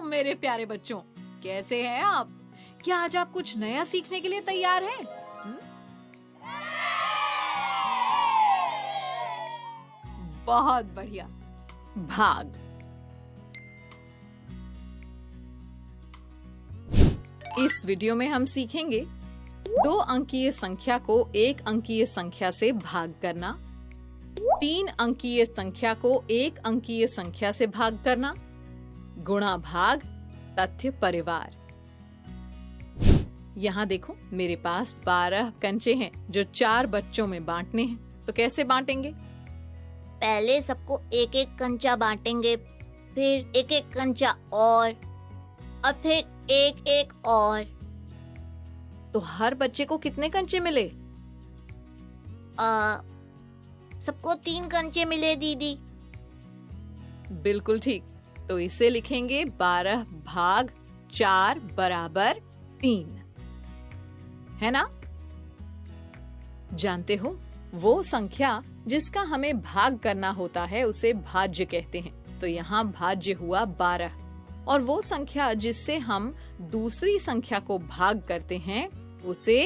मेरे प्यारे बच्चों, कैसे हैं आप? क्या आज आप कुछ नया सीखने के लिए तैयार हैं? बहुत बढ़िया। भाग। इस वीडियो में हम सीखेंगे 2 अंकीय संख्या को 1 अंकीय संख्या से भाग करना, 3 अंकीय संख्या को 1 अंकीय संख्या से भाग करना, गुणा भाग, तथ्य परिवार। यहाँ देखो, मेरे पास 12 कंचे हैं जो 4 बच्चों में बांटने हैं। तो कैसे बांटेंगे? पहले सबको एक एक कंचा बांटेंगे, फिर एक एक कंचा और फिर एक एक और। तो हर बच्चे को कितने कंचे मिले? सबको 3 कंचे मिले दीदी। बिल्कुल ठीक। तो इसे लिखेंगे 12 भाग 4 बराबर 3, है ना? जानते हो, वो संख्या जिसका हमें भाग करना होता है उसे भाज्य कहते हैं। तो यहाँ भाज्य हुआ 12, और वो संख्या जिससे हम दूसरी संख्या को भाग करते हैं उसे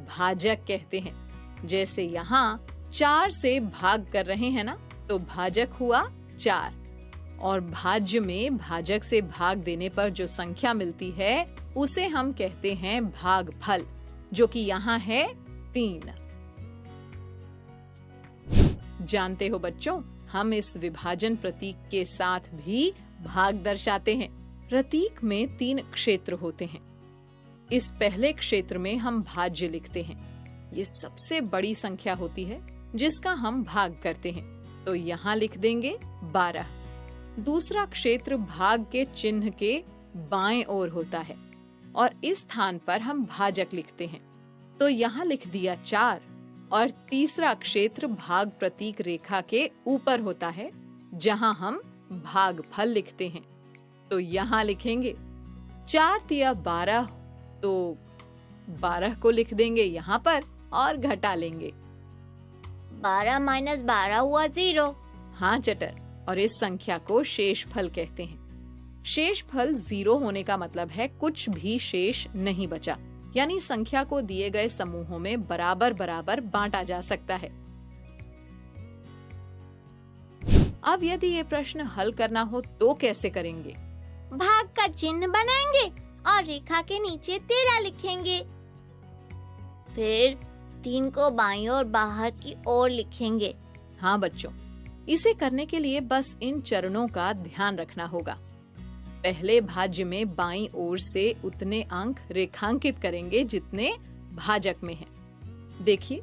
भाजक कहते हैं। जैसे यहाँ 4 से भाग कर रहे हैं ना, तो भाजक हुआ 4। और भाज्य में भाजक से भाग देने पर जो संख्या मिलती है उसे हम कहते हैं भागफल, जो कि यहाँ है 3। जानते हो बच्चों, हम इस विभाजन प्रतीक के साथ भी भाग दर्शाते हैं। प्रतीक में 3 क्षेत्र होते हैं। इस पहले क्षेत्र में हम भाज्य लिखते हैं। ये सबसे बड़ी संख्या होती है जिसका हम भाग करते हैं। तो यहाँ लिख देंगे 12। दूसरा क्षेत्र भाग के चिन्ह के बाएं ओर होता है और इस स्थान पर हम भाजक लिखते हैं। तो यहाँ लिख दिया 4। और तीसरा क्षेत्र भाग प्रतीक रेखा के ऊपर होता है जहाँ हम भागफल लिखते हैं। तो यहाँ लिखेंगे 4 तिया 12, तो 12 को लिख देंगे यहाँ पर और घटा लेंगे। 12 - 12 हुआ 0। हाँ चटर, और इस संख्या को शेषफल कहते हैं। शेषफल 0 होने का मतलब है कुछ भी शेष नहीं बचा, यानी संख्या को दिए गए समूहों में बराबर बराबर बांटा जा सकता है। अब यदि ये प्रश्न हल करना हो तो कैसे करेंगे? भाग का चिन्ह बनाएंगे और रेखा के नीचे 13 लिखेंगे। फिर 3 को बाईं और बाहर की ओर लिखेंगे। हाँ बच्चों, इसे करने के लिए बस इन चरणों का ध्यान रखना होगा। पहले भाज्य में बाईं ओर से उतने अंक रेखांकित करेंगे जितने भाजक में हैं। देखिए,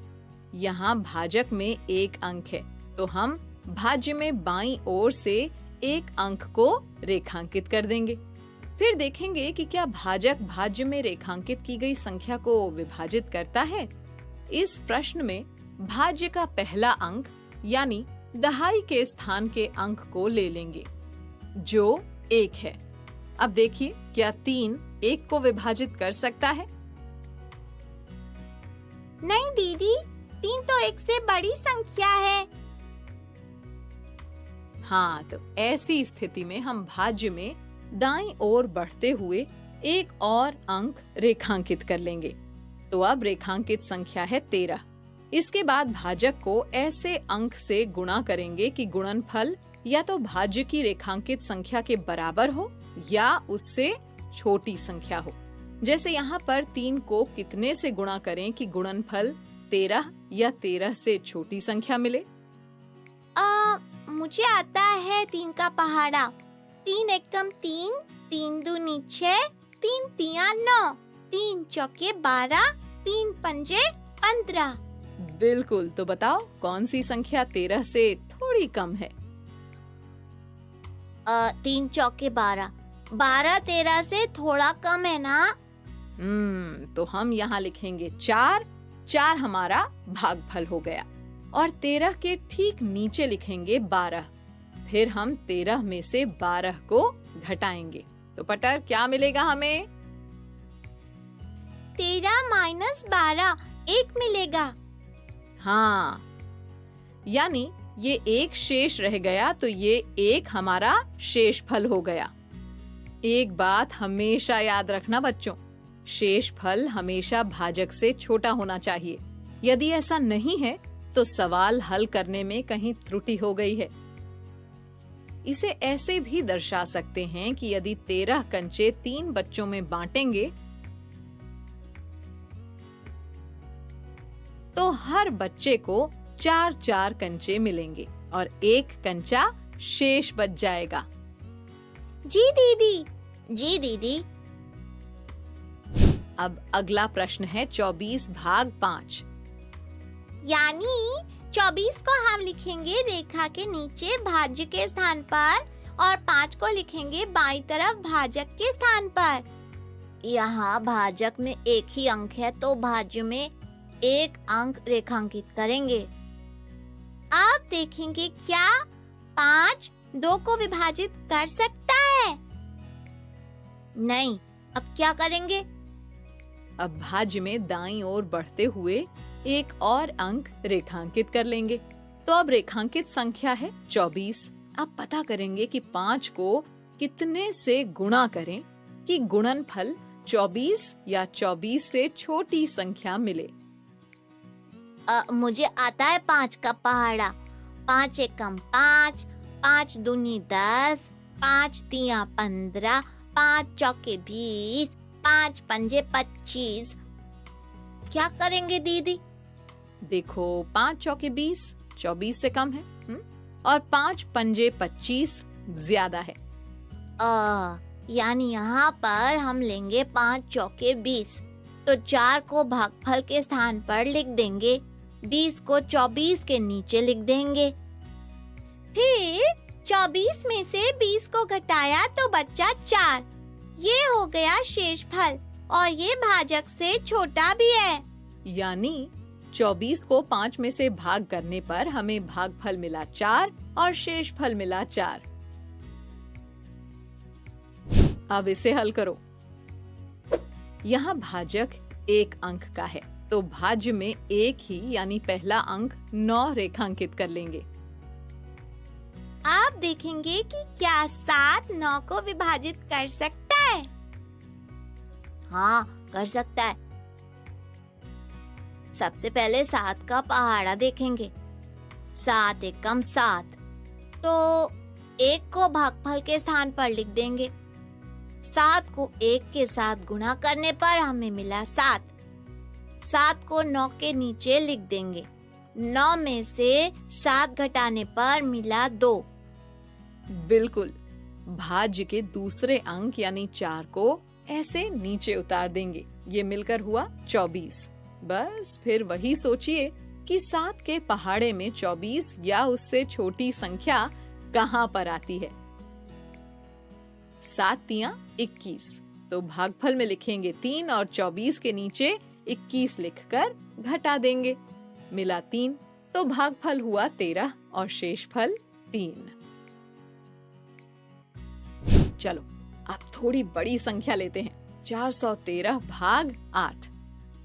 यहाँ भाजक में 1 अंक है, तो हम भाज्य में बाईं ओर से 1 अंक को रेखांकित कर देंगे। फिर देखेंगे कि क्या भाजक भाज्य में रेखांकित की गई संख्या को विभाजित करता है। इस प्रश्न में भाज्य का पहला अंक यानी दहाई के स्थान के अंक को ले लेंगे जो 1 है। अब देखिए, क्या 3 1 को विभाजित कर सकता है? नहीं दीदी, 3 तो 1 से बड़ी संख्या है। हाँ, तो ऐसी स्थिति में हम भाज्य में दाईं ओर बढ़ते हुए 1 और अंक रेखांकित कर लेंगे। तो अब रेखांकित संख्या है 13। इसके बाद भाजक को ऐसे अंक से गुणा करेंगे कि गुणनफल या तो भाज्य की रेखांकित संख्या के बराबर हो या उससे छोटी संख्या हो। जैसे यहाँ पर 3 को कितने से गुणा करें कि गुणनफल 13 या 13 से छोटी संख्या मिले? मुझे आता है 3 का पहाड़ा। 3 एकम 3, 3 दूनी 6, 3 तिया 9, 3 चौके 12, 3 पंजे 15। बिल्कुल। तो बताओ, कौन सी संख्या 13 से थोड़ी कम है? 3 चौके 12। 12 13 से थोड़ा कम है ना? तो हम यहाँ लिखेंगे 4। 4 हमारा भागफल हो गया और 13 के ठीक नीचे लिखेंगे 12। फिर हम 13 में से 12 को घटाएंगे। तो पटर, क्या मिलेगा हमें? 13 - 12 1 मिलेगा। हाँ, यानी ये 1 शेष रह गया, तो ये 1 हमारा शेषफल हो गया। एक बात हमेशा याद रखना बच्चों, शेष फल हमेशा भाजक से छोटा होना चाहिए। यदि ऐसा नहीं है तो सवाल हल करने में कहीं त्रुटि हो गई है। इसे ऐसे भी दर्शा सकते हैं कि यदि 13 कंचे 3 बच्चों में बांटेंगे तो हर बच्चे को 4-4 कंचे मिलेंगे और 1 कंचा शेष बच जाएगा। जी दीदी। अब अगला प्रश्न है 24 भाग 5। यानी 24 को हम लिखेंगे रेखा के नीचे भाज्य के स्थान पर और 5 को लिखेंगे बाईं तरफ भाजक के स्थान पर। यहाँ भाजक में एक ही अंक है तो भाज्य में 1 अंक रेखांकित करेंगे। अब देखेंगे क्या 5 2 को विभाजित कर सकता है? नहीं। अब क्या करेंगे? अब भाज्य में दाईं ओर बढ़ते हुए 1 और अंक रेखांकित कर लेंगे। तो अब रेखांकित संख्या है 24। अब पता करेंगे कि 5 को कितने से गुणा करें कि गुणनफल 24 या 24 से छोटी संख्या मिले। मुझे आता है 5 का पहाड़ा। 5 एकम 5, 5 दूनी 10, 5 तिया 15, 5 चौके 20, 5 पंजे 25। क्या करेंगे दीदी? देखो 5 चौके 20, 24 से कम है और 5 पंजे 25 ज्यादा है। यानी यहाँ पर हम लेंगे 5 चौके 20, तो 4 को भागफल के स्थान पर लिख देंगे, 20 को 24 के नीचे लिख देंगे। फिर 24 में से 20 को घटाया तो बचा 4। ये हो गया शेषफल और ये भाजक से छोटा भी है। यानी 24 को 5 में से भाग करने पर हमें भागफल मिला 4 और शेषफल मिला 4। अब इसे हल करो। यहाँ भाजक 1 अंक का है तो भाज्य में 1 ही यानी पहला अंक 9 रेखांकित कर लेंगे। आप देखेंगे कि क्या 7 9 को विभाजित कर सकता है? हाँ, कर सकता है। सबसे पहले 7 का पहाड़ा देखेंगे। 7 एकम 7, तो 1 को भागफल के स्थान पर लिख देंगे। 7 को 1 के साथ गुणा करने पर हमें मिला 7। 7 को 9 के नीचे लिख देंगे। 9 में से 7 घटाने पर मिला 2। बिल्कुल। भाज्य के दूसरे अंक यानी 4 को ऐसे नीचे उतार देंगे। ये मिलकर हुआ 24। बस फिर वही सोचिए कि 7 के पहाड़े में 24 या उससे छोटी संख्या कहाँ पर आती है। 7 तिया 21, तो भागफल में लिखेंगे 3 और 24 के नीचे 21 लिखकर घटा देंगे। मिला 3, तो भागफल हुआ 13 और शेषफल 3। चलो अब थोड़ी बड़ी संख्या लेते हैं। 413 भाग 8।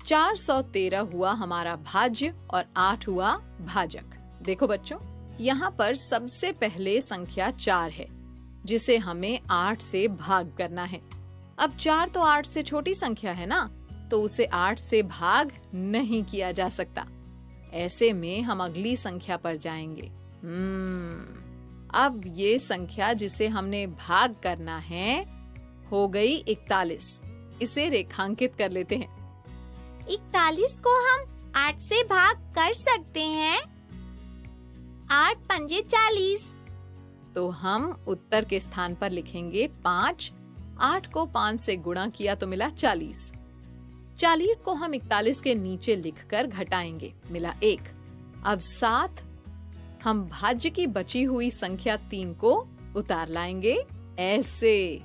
413 हुआ हमारा भाज्य और 8 हुआ भाजक। देखो बच्चों, यहाँ पर सबसे पहले संख्या 4 है जिसे हमें 8 से भाग करना है। अब 4 तो 8 से छोटी संख्या है ना, तो उसे 8 से भाग नहीं किया जा सकता। ऐसे में हम अगली संख्या पर जाएंगे। अब ये संख्या जिसे हमने भाग करना है हो गई 41। इसे रेखांकित कर लेते हैं। 41 को हम 8 से भाग कर सकते हैं। 8 पंजे 40, तो हम उत्तर के स्थान पर लिखेंगे 5। 8 को 5 से गुणा किया तो मिला 40। 40 को हम 41 के नीचे लिखकर घटाएंगे, मिला 1। अब 7 हम भाज्य की बची हुई संख्या 3 को उतार लाएंगे ऐसे।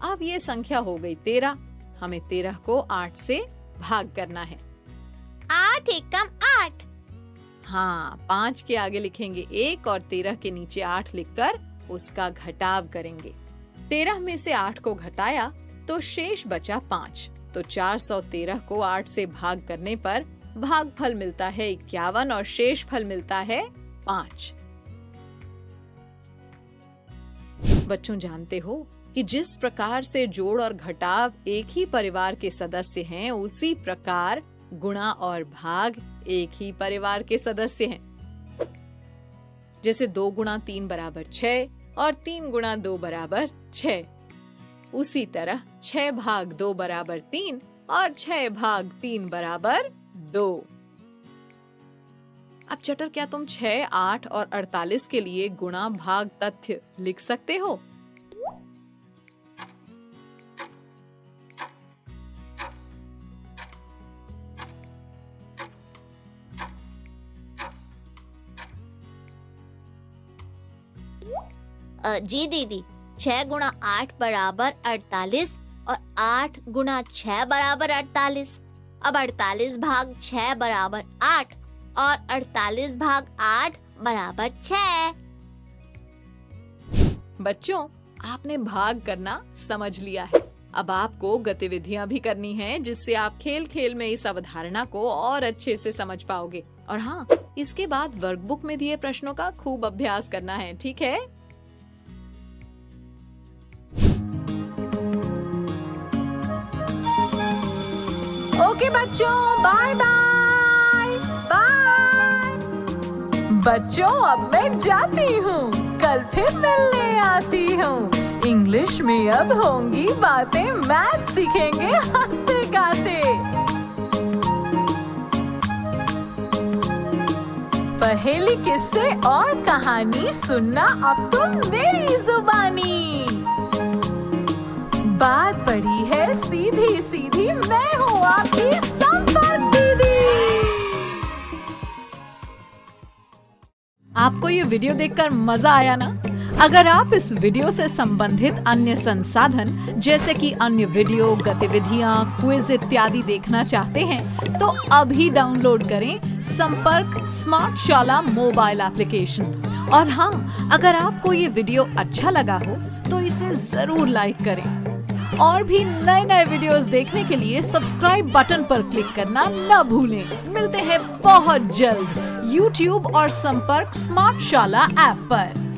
अब ये संख्या हो गई 13। हमें 13 को 8 से भाग करना है। 8 एकम 8। हाँ, 5 के आगे लिखेंगे 1 और 13 के नीचे 8 लिखकर उसका घटाव करेंगे। 13 में से 8 को घटाया तो शेष बचा 5। तो 413 को 8 से भाग करने पर भागफल मिलता है 51 और शेष फल मिलता है 5। बच्चों, जानते हो कि जिस प्रकार से जोड़ और घटाव एक ही परिवार के सदस्य हैं, उसी प्रकार गुणा और भाग एक ही परिवार के सदस्य हैं। जैसे 2 गुणा 3 बराबर 6 और 3 गुणा 2 बराबर 6, उसी तरह 6 भाग 2 बराबर 3 और 6 भाग 3 बराबर 2। अब चटर, क्या तुम 6, 8 और 48 के लिए गुणा भाग तथ्य लिख सकते हो? जी दीदी, 6 गुणा 8 बराबर 48 और 8 गुणा 6 बराबर 48। अब 48 भाग 6 बराबर 8 और 48 भाग 8 बराबर 6। बच्चों, आपने भाग करना समझ लिया है। अब आपको गतिविधियां भी करनी हैं, जिससे आप खेल खेल में इस अवधारणा को और अच्छे से समझ पाओगे। और हाँ, इसके बाद वर्कबुक में दिए प्रश्नों का खूब अभ्यास करना है, ठीक है? ओके बच्चों, बाय बाय बाय। बच्चों, अब मैं जाती हूँ, कल फिर मिलने आती हूँ। इंग्लिश में अब होंगी बातें, मैथ सीखेंगे हंसते गाते। पहेली, किस्से और कहानी सुनना अब तुम मेरी जुबानी। बात पड़ी है सीधी सीधी, मैं हूँ आपकी संपर्क दीदी। आपको ये वीडियो देखकर मजा आया ना? अगर आप इस वीडियो से संबंधित अन्य संसाधन जैसे कि अन्य वीडियो, गतिविधियां, क्विज इत्यादि देखना चाहते हैं तो अभी डाउनलोड करें संपर्क स्मार्ट शाला मोबाइल एप्लीकेशन। और हाँ, अगर आपको ये वीडियो अच्छा लगा हो तो इसे जरूर लाइक करें। और भी नए नए वीडियोस देखने के लिए सब्सक्राइब बटन पर क्लिक करना न भूलें। मिलते हैं बहुत जल्द YouTube और संपर्क स्मार्ट शाला ऐप पर।